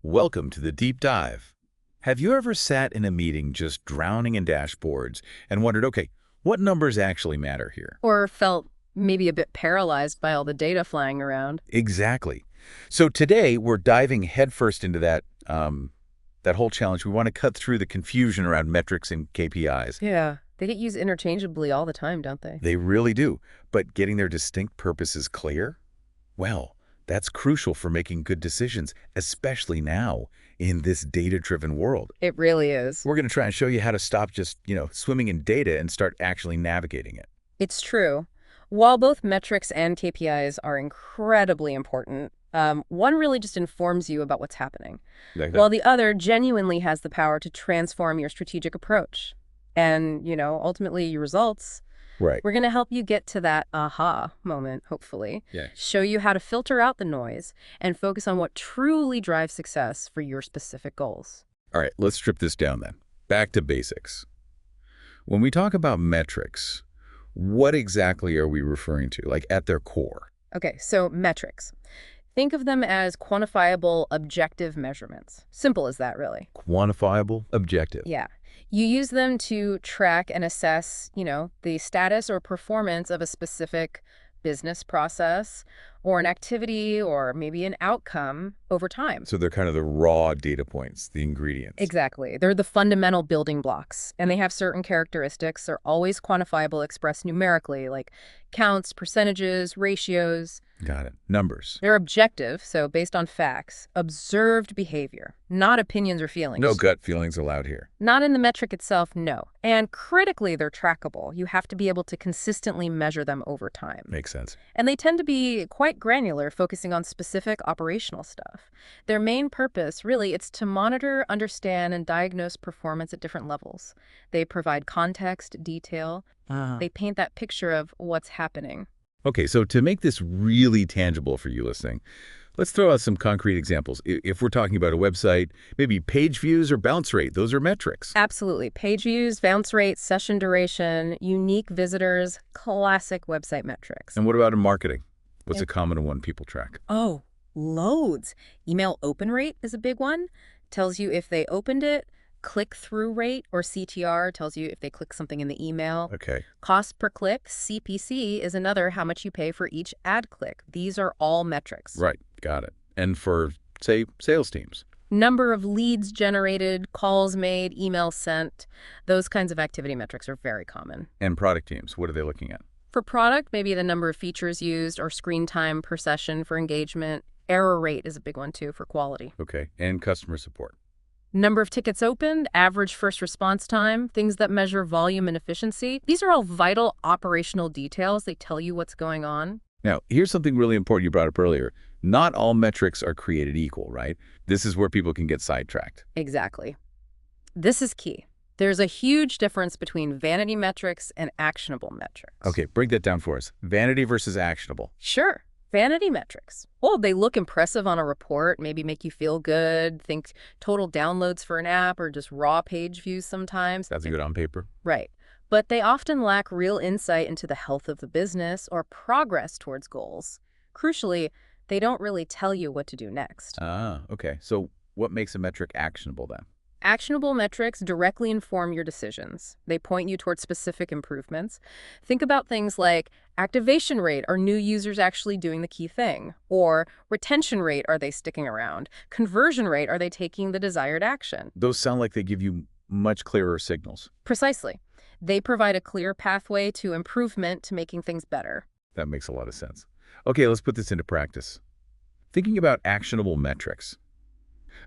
Welcome to the deep dive. Have you ever sat in a meeting just drowning in dashboards and wondered, okay, what numbers actually matter here? Or felt maybe a bit paralyzed by all the data flying around. Exactly. So today we're diving headfirst into that whole challenge. We want to cut through the confusion around metrics and KPIs. Yeah. They get used interchangeably all the time, don't they? They really do. But getting their distinct purposes clear? Well, that's crucial for making good decisions, especially now in this data-driven world. It really is. We're going to try and show you how to stop just, swimming in data and start actually navigating it. It's true. While both metrics and KPIs are incredibly important, one really just informs you about what's happening, Like while that. the other genuinely has the power to transform your strategic approach. And, ultimately your results. Right. We're going to help you get to that aha moment, hopefully. Yeah. Show you how to filter out the noise and focus on what truly drives success for your specific goals. All right, let's strip this down then. Back to basics. When we talk about metrics, what exactly are we referring to, like at their core? Okay, so metrics. Think of them as quantifiable, objective measurements. Simple as that, really. Quantifiable, objective. Yeah. You use them to track and assess, the status or performance of a specific business process or an activity or maybe an outcome over time. So they're kind of the raw data points, the ingredients. Exactly. They're the fundamental building blocks, and they have certain characteristics. They're always quantifiable, expressed numerically, like counts, percentages, ratios. Got it. Numbers. They're objective, so based on facts, observed behavior, not opinions or feelings. No gut feelings allowed here. Not in the metric itself, no. And critically, they're trackable. You have to be able to consistently measure them over time. Makes sense. And they tend to be quite granular, focusing on specific operational stuff. Their main purpose, really, it's to monitor, understand, and diagnose performance at different levels. They provide context, detail. They paint that picture of what's happening. Okay, so to make this really tangible for you listening, let's throw out some concrete examples. If we're talking about a website, maybe page views or bounce rate, those are metrics. Absolutely. Page views, bounce rate, session duration, unique visitors, classic website metrics. And what about in marketing? What's a common one people track? Oh, loads. Email open rate is a big one. Tells you if they opened it. Click-through rate, or CTR, tells you if they click something in the email. Okay. Cost per click, CPC, is another, how much you pay for each ad click. These are all metrics. Right. Got it. And for, say, sales teams? Number of leads generated, calls made, emails sent, those kinds of activity metrics are very common. And product teams, what are they looking at? For product, maybe the number of features used or screen time per session for engagement. Error rate is a big one, too, for quality. Okay. And customer support? Number of tickets opened, average first response time, things that measure volume and efficiency. These are all vital operational details. They tell you what's going on. Now, here's something really important you brought up earlier. Not all metrics are created equal, right? This is where people can get sidetracked. Exactly. This is key. There's a huge difference between vanity metrics and actionable metrics. Okay, break that down for us. Vanity versus actionable. Sure. Vanity metrics. Well, they look impressive on a report, maybe make you feel good, think total downloads for an app or just raw page views sometimes. That's good on paper. Right. But they often lack real insight into the health of the business or progress towards goals. Crucially, they don't really tell you what to do next. Ah, okay. So what makes a metric actionable then? Actionable metrics directly inform your decisions. They point you towards specific improvements. Think about things like activation rate. Are new users actually doing the key thing? Or retention rate. Are they sticking around? Conversion rate. Are they taking the desired action? Those sound like they give you much clearer signals. Precisely. They provide a clear pathway to improvement, to making things better. That makes a lot of sense. Okay, let's put this into practice. Thinking about actionable metrics.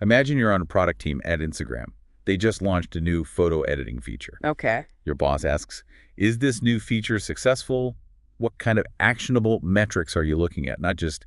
Imagine you're on a product team at Instagram. They just launched a new photo editing feature. Okay. Your boss asks, is this new feature successful? What kind of actionable metrics are you looking at? Not just,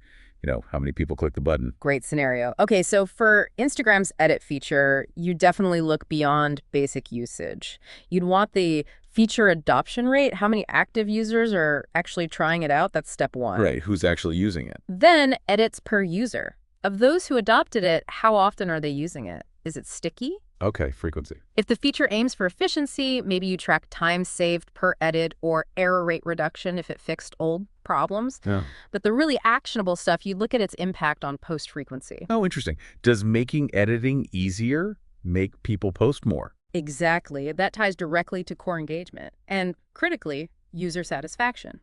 how many people click the button. Great scenario. Okay, so for Instagram's edit feature, you definitely look beyond basic usage. You'd want the feature adoption rate. How many active users are actually trying it out? That's step one. Right, who's actually using it? Then edits per user. Of those who adopted it, how often are they using it? Is it sticky? Okay, frequency. If the feature aims for efficiency, maybe you track time saved per edit or error rate reduction if it fixed old problems. Yeah. But the really actionable stuff, you look at its impact on post frequency. Oh, interesting. Does making editing easier make people post more? Exactly. That ties directly to core engagement and, critically, user satisfaction.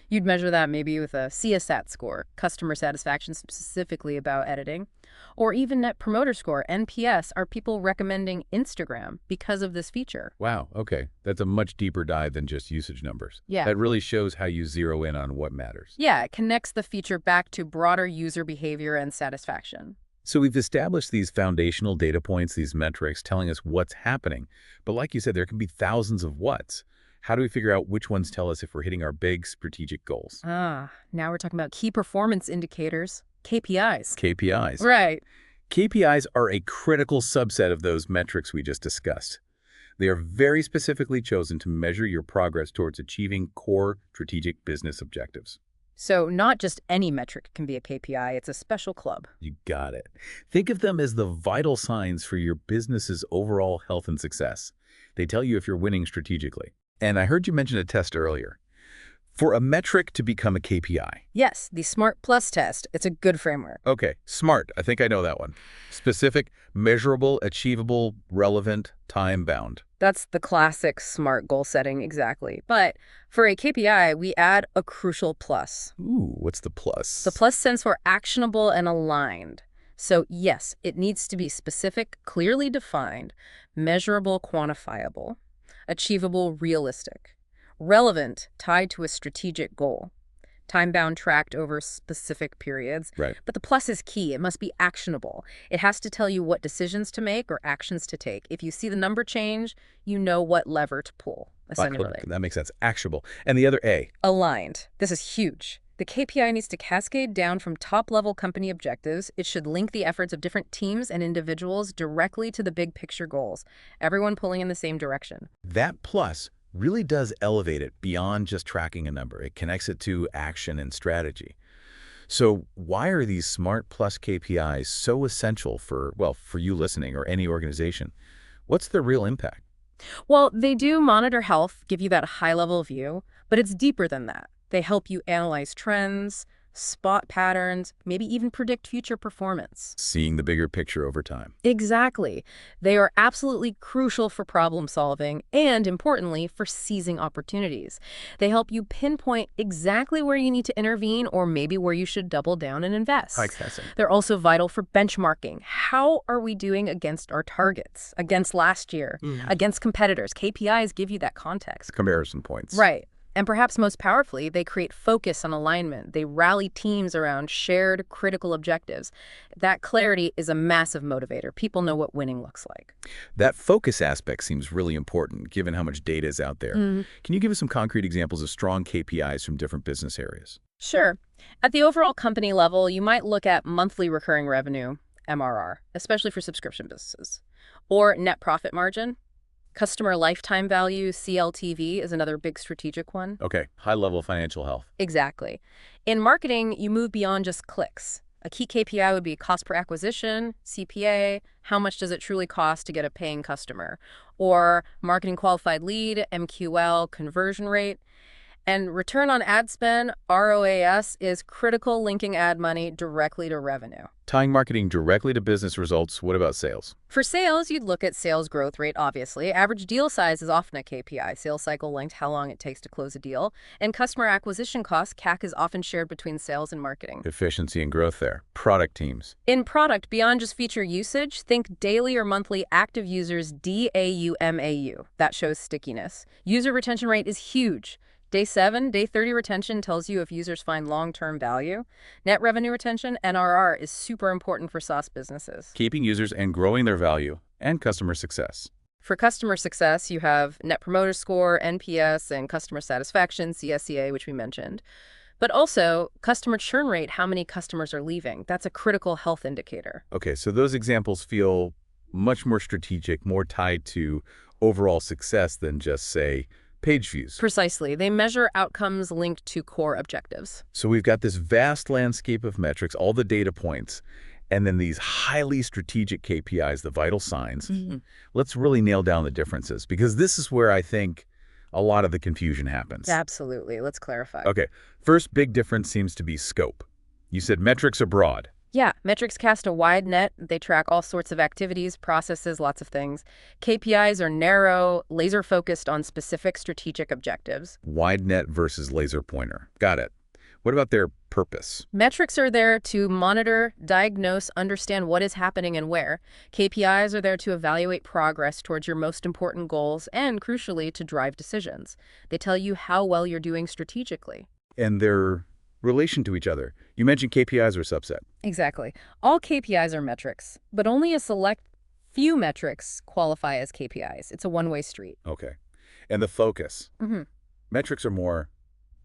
You'd measure that maybe with a CSAT score, customer satisfaction specifically about editing, or even Net Promoter Score, NPS, are people recommending Instagram because of this feature. Wow, okay. That's a much deeper dive than just usage numbers. Yeah. That really shows how you zero in on what matters. Yeah, it connects the feature back to broader user behavior and satisfaction. So we've established these foundational data points, these metrics telling us what's happening. But like you said, there can be thousands of what's. How do we figure out which ones tell us if we're hitting our big strategic goals? Now we're talking about key performance indicators, KPIs. KPIs. Right. KPIs are a critical subset of those metrics we just discussed. They are very specifically chosen to measure your progress towards achieving core strategic business objectives. So not just any metric can be a KPI, it's a special club. You got it. Think of them as the vital signs for your business's overall health and success. They tell you if you're winning strategically. And I heard you mention a test earlier. For a metric to become a KPI. Yes, the SMART Plus test. It's a good framework. Okay, SMART. I think I know that one. Specific, measurable, achievable, relevant, time-bound. That's the classic SMART goal setting, exactly. But for a KPI, we add a crucial plus. Ooh, what's the plus? The plus stands for actionable and aligned. So yes, it needs to be specific, clearly defined, measurable, quantifiable, achievable, realistic, relevant, tied to a strategic goal, time-bound, tracked over specific periods. Right. But the plus is key. It must be actionable. It has to tell you what decisions to make or actions to take. If you see the number change, you know what lever to pull, essentially. That makes sense. Actionable. And the other A? Aligned. This is huge. The KPI needs to cascade down from top-level company objectives. It should link the efforts of different teams and individuals directly to the big picture goals, everyone pulling in the same direction. That plus really does elevate it beyond just tracking a number. It connects it to action and strategy. So why are these SMART Plus KPIs so essential for you listening or any organization? What's their real impact? Well, they do monitor health, give you that high-level view, but it's deeper than that. They help you analyze trends, spot patterns, maybe even predict future performance. Seeing the bigger picture over time. Exactly. They are absolutely crucial for problem solving and, importantly, for seizing opportunities. They help you pinpoint exactly where you need to intervene or maybe where you should double down and invest. Accessing. They're also vital for benchmarking. How are we doing against our targets, against last year, against competitors? KPIs give you that context. Comparison points. Right. And perhaps most powerfully, they create focus and alignment. They rally teams around shared critical objectives. That clarity is a massive motivator. People know what winning looks like. That focus aspect seems really important, given how much data is out there. Can you give us some concrete examples of strong KPIs from different business areas? Sure. At the overall company level, you might look at monthly recurring revenue, MRR, especially for subscription businesses, or net profit margin. Customer lifetime value, CLTV, is another big strategic one. Okay, high-level financial health. Exactly. In marketing, you move beyond just clicks. A key KPI would be cost per acquisition, CPA, how much does it truly cost to get a paying customer, or marketing qualified lead, MQL, conversion rate. And return on ad spend, ROAS, is critical, linking ad money directly to revenue. Tying marketing directly to business results, what about sales? For sales, you'd look at sales growth rate, obviously. Average deal size is often a KPI, sales cycle length, how long it takes to close a deal. And customer acquisition cost, CAC, is often shared between sales and marketing. Efficiency and growth there. Product teams. In product, beyond just feature usage, think daily or monthly active users, DAUMAU. That shows stickiness. User retention rate is huge. Day 7, day 30 retention tells you if users find long-term value. Net revenue retention, NRR, is super important for SaaS businesses. Keeping users and growing their value, and customer success. For customer success, you have Net Promoter Score, NPS, and customer satisfaction, CSCA, which we mentioned. But also, customer churn rate, how many customers are leaving. That's a critical health indicator. Okay, so those examples feel much more strategic, more tied to overall success than just, say, page views. Precisely. They measure outcomes linked to core objectives. So we've got this vast landscape of metrics, all the data points, And then these highly strategic KPIs, the vital signs. Let's really nail down the differences, because this is where I think a lot of the confusion happens. Absolutely. Let's clarify. Okay, first big difference seems to be scope. You said metrics are broad. Yeah, metrics cast a wide net. They track all sorts of activities, processes, lots of things. KPIs are narrow, laser-focused on specific strategic objectives. Wide net versus laser pointer. Got it. What about their purpose? Metrics are there to monitor, diagnose, understand what is happening and where. KPIs are there to evaluate progress towards your most important goals and, crucially, to drive decisions. They tell you how well you're doing strategically. And their relation to each other. You mentioned KPIs are a subset. Exactly. All KPIs are metrics, but only a select few metrics qualify as KPIs. It's a one-way street. Okay. And the focus. Mm-hmm. Metrics are more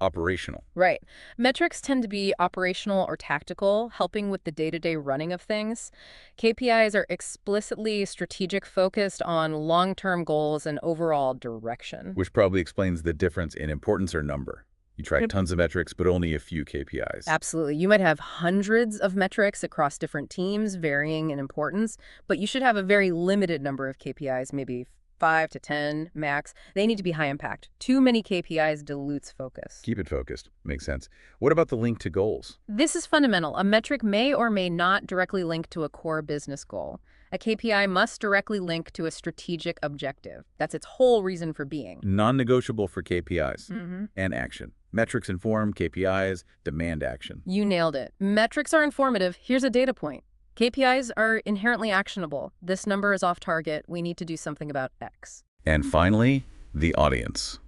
operational. Right. Metrics tend to be operational or tactical, helping with the day-to-day running of things. KPIs are explicitly strategic, focused on long-term goals and overall direction. Which probably explains the difference in importance or number. You track Yep. tons of metrics, but only a few KPIs. Absolutely. You might have hundreds of metrics across different teams, varying in importance, but you should have a very limited number of KPIs, maybe 5 to 10 max. They need to be high impact. Too many KPIs dilutes focus. Keep it focused. Makes sense. What about the link to goals? This is fundamental. A metric may or may not directly link to a core business goal. A KPI must directly link to a strategic objective. That's its whole reason for being. Non-negotiable for KPIs Mm-hmm. and action. Metrics inform, KPIs demand action. You nailed it. Metrics are informative. Here's a data point. KPIs are inherently actionable. This number is off target. We need to do something about X. And finally, the audience.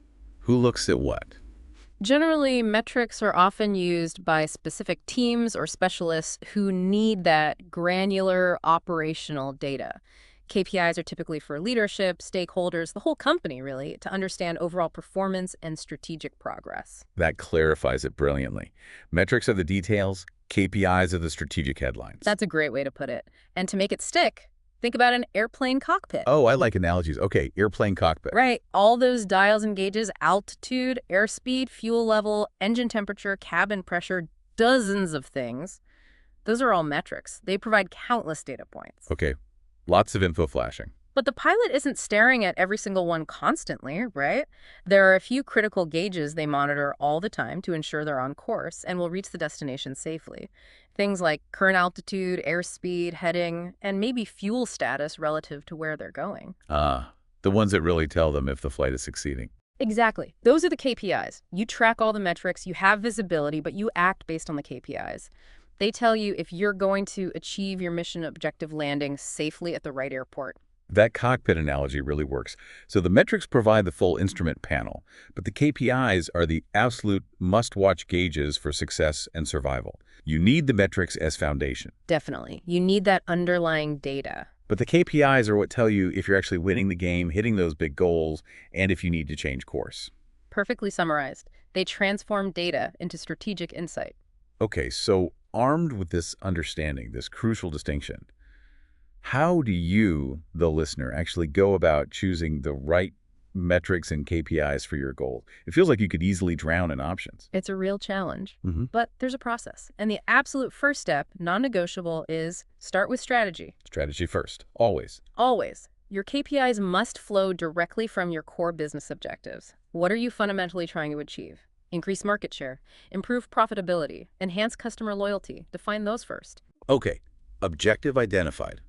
Who looks at what? Generally, metrics are often used by specific teams or specialists who need that granular operational data. KPIs are typically for leadership, stakeholders, the whole company, really, to understand overall performance and strategic progress. That clarifies it brilliantly. Metrics are the details, KPIs are the strategic headlines. That's a great way to put it. And to make it stick, think about an airplane cockpit. Oh, I like analogies. Okay, airplane cockpit. Right. All those dials and gauges, altitude, airspeed, fuel level, engine temperature, cabin pressure, dozens of things. Those are all metrics. They provide countless data points. Okay, lots of info flashing. But the pilot isn't staring at every single one constantly, right? There are a few critical gauges they monitor all the time to ensure they're on course and will reach the destination safely. Things like current altitude, airspeed, heading, and maybe fuel status relative to where they're going. The ones that really tell them if the flight is succeeding. Exactly. Those are the KPIs. You track all the metrics, you have visibility, but you act based on the KPIs. They tell you if you're going to achieve your mission objective landing safely at the right airport. That cockpit analogy really works. So the metrics provide the full instrument panel, but the KPIs are the absolute must-watch gauges for success and survival. You need the metrics as foundation. Definitely. You need that underlying data. But the KPIs are what tell you if you're actually winning the game, hitting those big goals, and if you need to change course. Perfectly summarized. They transform data into strategic insight. Okay, so armed with this understanding, this crucial distinction, how do you, the listener, actually go about choosing the right metrics and KPIs for your goal? It feels like you could easily drown in options. It's a real challenge, Mm-hmm. but there's a process. And the absolute first step, non-negotiable, is start with strategy. Strategy first, always. Always. Your KPIs must flow directly from your core business objectives. What are you fundamentally trying to achieve? Increase market share, improve profitability, enhance customer loyalty. Define those first. Okay, objective identified.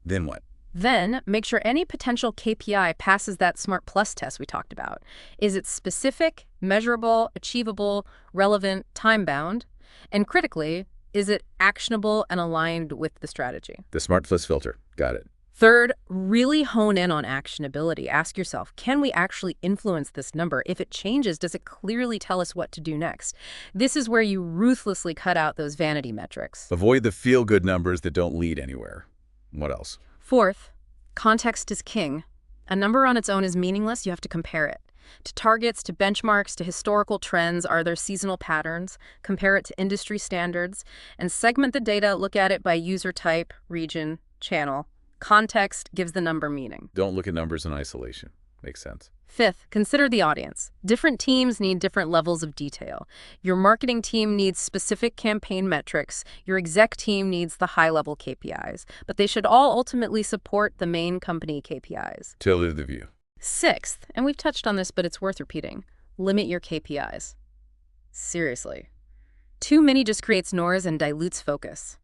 Then what? Then, make sure any potential KPI passes that SMART Plus test we talked about. Is it specific, measurable, achievable, relevant, time-bound? And critically, is it actionable and aligned with the strategy? The Smart Plus filter. Got it. Third, really hone in on actionability. Ask yourself, can we actually influence this number? If it changes, does it clearly tell us what to do next? This is where you ruthlessly cut out those vanity metrics. Avoid the feel-good numbers that don't lead anywhere. What else? Fourth, context is king. A number on its own is meaningless. You have to compare it to targets, to benchmarks, to historical trends. Are there seasonal patterns? Compare it to industry standards and segment the data. Look at it by user type, region, channel. Context gives the number meaning. Don't look at numbers in isolation. Makes sense. Fifth, consider the audience. Different teams need different levels of detail. Your marketing team needs specific campaign metrics. Your exec team needs the high-level KPIs. But they should all ultimately support the main company KPIs. Totally the view. Sixth, and we've touched on this, but it's worth repeating, limit your KPIs. Seriously. Too many just creates noise and dilutes focus.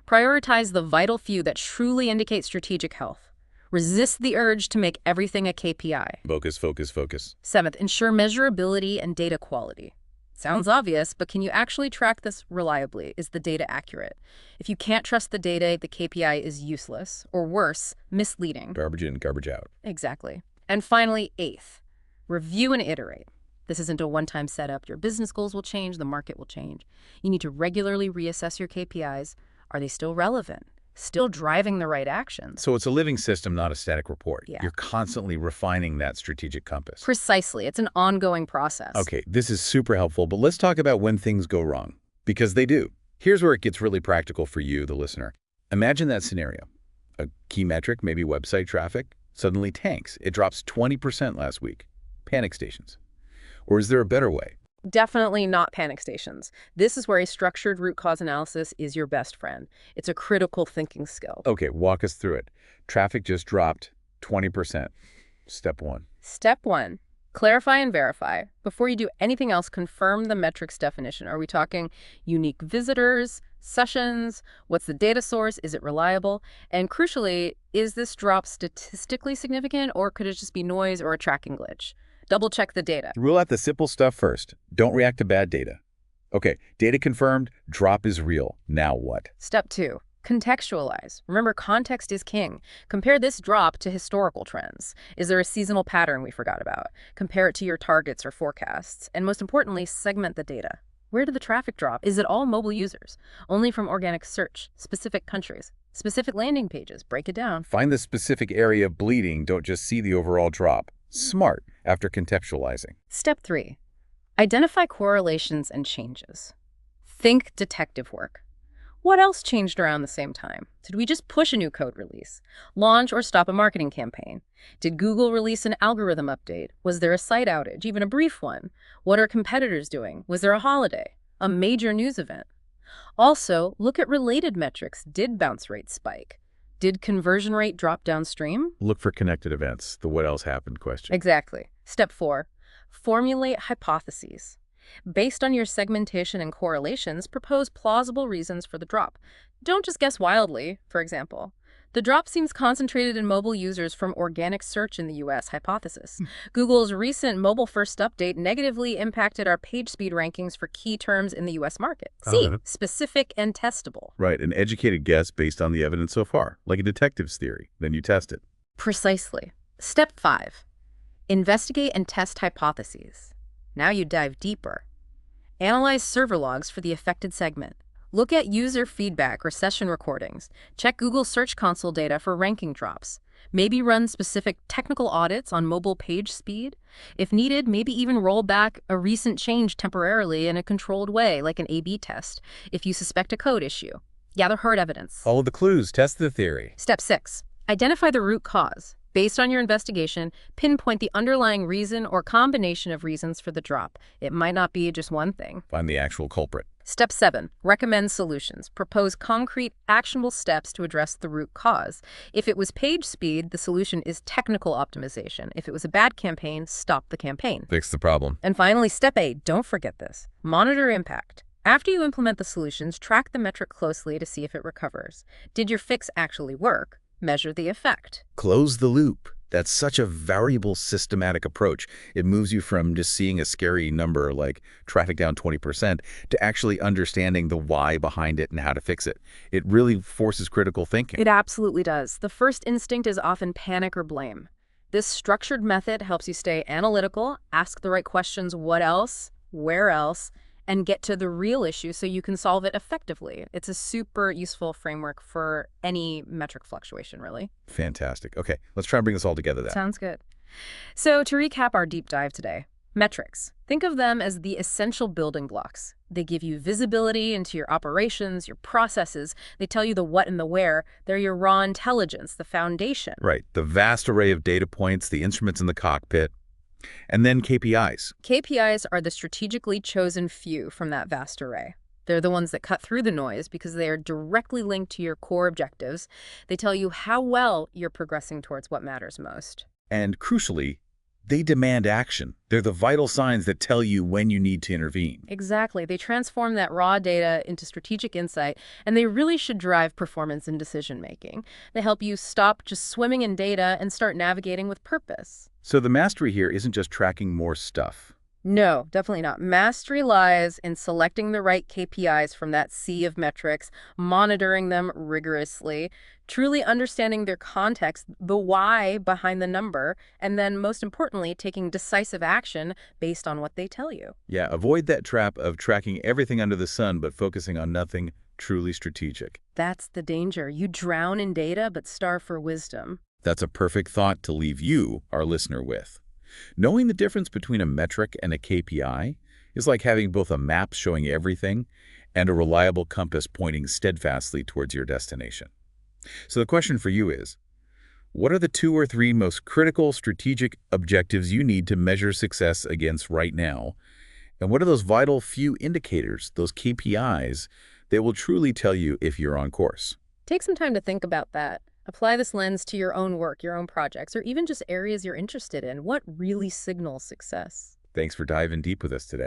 Prioritize the vital few that truly indicate strategic health. Resist the urge to make everything a KPI. Focus, focus, focus. Seventh, ensure measurability and data quality. Sounds obvious, but can you actually track this reliably? Is the data accurate? If you can't trust the data, the KPI is useless, or worse, misleading. Garbage in, garbage out. Exactly. And finally, eighth, review and iterate. This isn't a one-time setup. Your business goals will change, the market will change. You need to regularly reassess your KPIs. Are they still relevant? Still driving the right actions? So it's a living system, not a static report. Yeah. You're constantly refining that strategic compass. Precisely. It's an ongoing process. Okay, this is super helpful, but let's talk about when things go wrong. Because they do. Here's where it gets really practical for you, the listener. Imagine that scenario. A key metric, maybe website traffic, suddenly tanks. It drops 20% last week. Panic stations. Or is there a better way? Definitely not panic stations. This is where a structured root cause analysis is your best friend. It's a critical thinking skill. Okay, walk us through it. Traffic just dropped 20%. Step one. Step one, clarify and verify. Before you do anything else, confirm the metrics definition. Are we talking unique visitors, sessions? What's the data source? Is it reliable? And crucially, is this drop statistically significant, or could it just be noise or a tracking glitch? Double check the data. Rule out the simple stuff first. Don't react to bad data. Okay, data confirmed, drop is real. Now what? Step two, contextualize. Remember, context is king. Compare this drop to historical trends. Is there a seasonal pattern we forgot about? Compare it to your targets or forecasts. And most importantly, segment the data. Where did the traffic drop? Is it all mobile users? Only from organic search? Specific countries? Specific landing pages? Break it down. Find the specific area of bleeding. Don't just see the overall drop. Smart after contextualizing. Step three, identify correlations and changes. Think detective work. What else changed around the same time? Did we just push a new code release, launch or stop a marketing campaign? Did Google release an algorithm update? Was there a site outage, even a brief one? What are competitors doing? Was there a holiday, a major news event? Also, look at related metrics. Did bounce rate spike? Did conversion rate drop downstream? Look for connected events, the what else happened question. Exactly. Step four, formulate hypotheses. Based on your segmentation and correlations, propose plausible reasons for the drop. Don't just guess wildly, for example. The drop seems concentrated in mobile users from organic search in the US hypothesis. Google's recent mobile-first update negatively impacted our page speed rankings for key terms in the US market. C, specific and testable. Right, an educated guess based on the evidence so far, like a detective's theory. Then you test it. Precisely. Step five, investigate and test hypotheses. Now you dive deeper. Analyze server logs for the affected segment. Look at user feedback or session recordings. Check Google Search Console data for ranking drops. Maybe run specific technical audits on mobile page speed. If needed, maybe even roll back a recent change temporarily in a controlled way, like an A/B test, if you suspect a code issue. Gather hard evidence. Follow the clues, test the theory. Step six, identify the root cause. Based on your investigation, pinpoint the underlying reason or combination of reasons for the drop. It might not be just one thing. Find the actual culprit. Step seven, recommend solutions. Propose concrete, actionable steps to address the root cause. If it was page speed, the solution is technical optimization. If it was a bad campaign, stop the campaign. Fix the problem. And finally, step eight, don't forget this. Monitor impact. After you implement the solutions, track the metric closely to see if it recovers. Did your fix actually work? Measure the effect. Close the loop. That's such a variable, systematic approach. It moves you from just seeing a scary number like traffic down 20% to actually understanding the why behind it and how to fix it. It really forces critical thinking. It absolutely does. The first instinct is often panic or blame. This structured method helps you stay analytical, ask the right questions, what else, where else, and get to the real issue so you can solve it effectively. It's a super useful framework for any metric fluctuation, really. Fantastic. Okay, let's try and bring this all together then. Sounds good. So to recap our deep dive today, Metrics. Think of them as the essential building blocks. They give you visibility into your operations, your processes. They tell you the what and the where. They're your raw intelligence, the foundation. Right, the vast array of data points, the instruments in the cockpit, and then KPIs. KPIs are the strategically chosen few from that vast array. They're the ones that cut through the noise because they are directly linked to your core objectives. They tell you how well you're progressing towards what matters most. And crucially, they demand action. They're the vital signs that tell you when you need to intervene. Exactly. They transform that raw data into strategic insight, and they really should drive performance and decision-making. They help you stop just swimming in data and start navigating with purpose. So the mastery here isn't just tracking more stuff. No, definitely not. Mastery lies in selecting the right KPIs from that sea of metrics, monitoring them rigorously, truly understanding their context, the why behind the number, and then, most importantly, taking decisive action based on what they tell you. Yeah, avoid that trap of tracking everything under the sun but focusing on nothing truly strategic. That's the danger. You drown in data but starve for wisdom. That's a perfect thought to leave you, our listener, with. Knowing the difference between a metric and a KPI is like having both a map showing everything and a reliable compass pointing steadfastly towards your destination. So the question for you is, what are the 2 or 3 most critical strategic objectives you need to measure success against right now? And what are those vital few indicators, those KPIs, that will truly tell you if you're on course? Take some time to think about that. Apply this lens to your own work, your own projects, or even just areas you're interested in. What really signals success? Thanks for diving deep with us today.